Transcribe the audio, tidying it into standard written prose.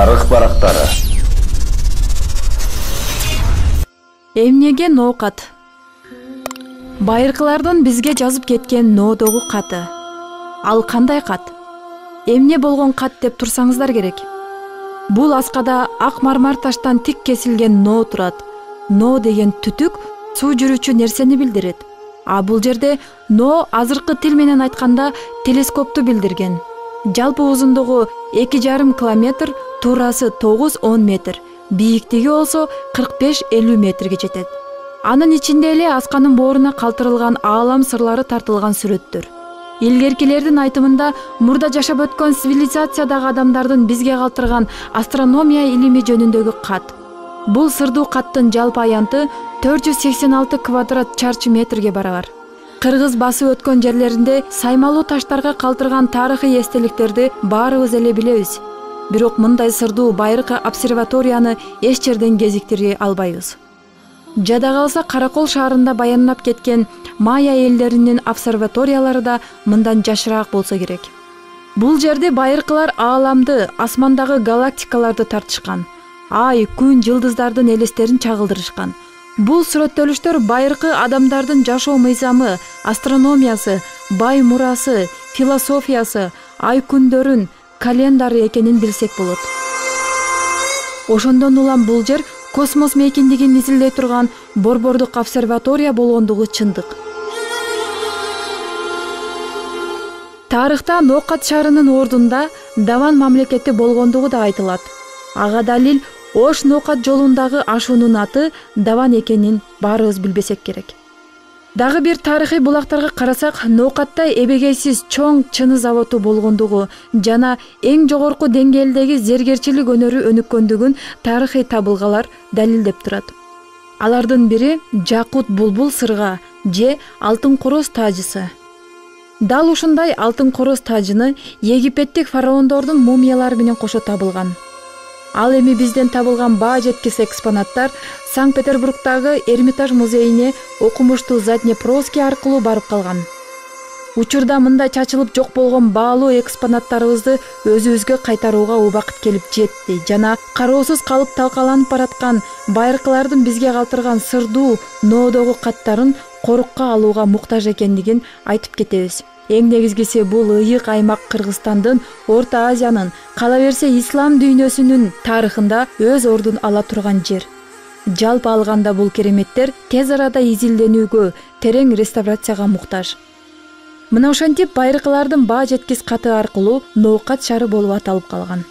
Тарых барактары. Эмнеге ноокат? Байыркылардын бизге жазып кеткен ноодогу каты. Ал кандай кат? Эмне болгон кат деп турсаңыздар керек. Бул аскада ак мармар таштан тик кесилген ноо турат. Ноо деген түтүк суу жүрүүчү нерсени билдирет. А бул жерде ноо азыркы тил менен айтканда телескопту билдирген. Жалпы узундугу 2,5 километр, туурасы 9-10 метр, бийиктиги болсо 45-50 метрге жетет. Анын ичинде эле асканын бооруна калтырылган аалам сырлары тартылган сүрөттөр. Илгеркилердин айтымында мурда жашап өткөн цивилизациядагы адамдардын бизге калтырган астрономия илими жөнүндөгү кат. Бул сырдуу каттын жалпы аянты 486 квадрат чарчы метрге барабар. Кыргыз басып өткөн жерлеринде саймалуу таштарга калтырган тарыхый эстеликтерди баарыбыз эле билебиз. Бирок мындай сырдуу байыркы обсерваторияны эч жерден кезиктире албайбыз. Жада калса Каракол шаарында баяндап кеткен майя элдеринин обсерваториялары да мындан жашыраак болсо керек. Бул жерде байыркылар ааламды, асмандагы галактикаларды тартышкан. Ай, күн, жылдыздардын элестерин чагылдырышкан. Бул сүрөттөлүштөр байыркы адамдардын жашоо мыйзамы, астрономиясы, бай мурасы, философиясы, ай күндөрүн, календары экенин билсек болот. Ошондон улам бул жер космос мейкиндигин изилдей турган борбордук обсерватория болгондугу чындык. Тарыхта Ноокат шаарынын ордунда Даван мамлекети болгондугу да айтылат. Ага далил Ош Ноокат жолундагы ашуунун аты Даван экенин баарыбыз билбесек керек. Дагы бир тарыхый булактарга карасак, Ноокатта эбегейсиз чоң чыны заводу болгондугу жана эң жогорку деңгээлдеги зергерчилик өнөрү өнүккөндүгүн тарыхый табылгалар далилдеп турат. Алардын бири Жакут булбул сырга же алтын короз тажысы. Дал ушундай алтын короз тажыны Египеттик фараондордун мумиялары менен кошо табылган. Ал эми бизден табылган баа жеткис экспонаттар Санкт-Петербургдагы Эрмитаж музейине окумуштуу Заднепровский аркылуу барып калган. Учурда мындай чачылып жок болгон баалуу экспонаттарыбызды өзүбүзгө кайтарууга убакыт келип жетти жана кароосуз калып талкаланып бараткан байыркылардын бизге калтырган сырдуу ноодогу каттарын корукка алууга муктаж экендигин айтып кетебиз. Эң негизгиси бул ыйык аймак Кыргызстандын, Орто Азиянын, кала берсе ислам дүйнөсүнүн тарыхында өз ордун ала турган жер. Жалпы алганда бул кереметтер тез арада изилденүүгө, терең реставрацияга муктаж. Мына ошентип байыркылардын баа жеткис каты аркылуу Ноокат шаары болуп аталып калган.